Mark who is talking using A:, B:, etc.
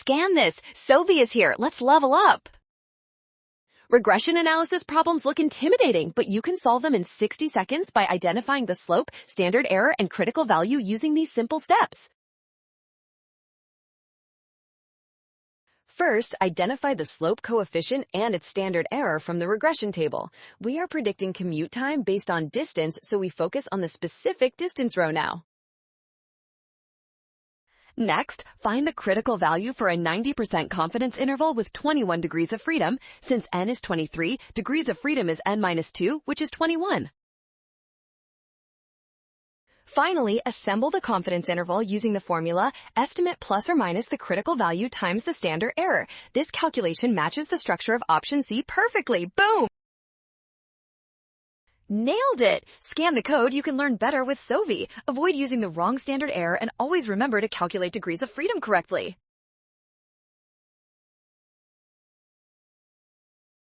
A: Scan this. Sophie is here. Let's level up. Regression analysis problems look intimidating, but you can solve them in 60 seconds by identifying the slope, standard error, and critical value using these simple steps. First, identify the slope coefficient and its standard error from the regression table. We are predicting commute time based on distance, so we focus on the specific distance row now. Next, find the critical value for a 90% confidence interval with 21 degrees of freedom. Since n is 23, degrees of freedom is n-2, which is 21. Finally, assemble the confidence interval using the formula estimate plus or minus the critical value times the standard error. This calculation matches the structure of option C perfectly. Boom! Nailed it! Scan the code, you can learn better with Sophie. Avoid using the wrong standard error and always remember to calculate degrees of freedom correctly.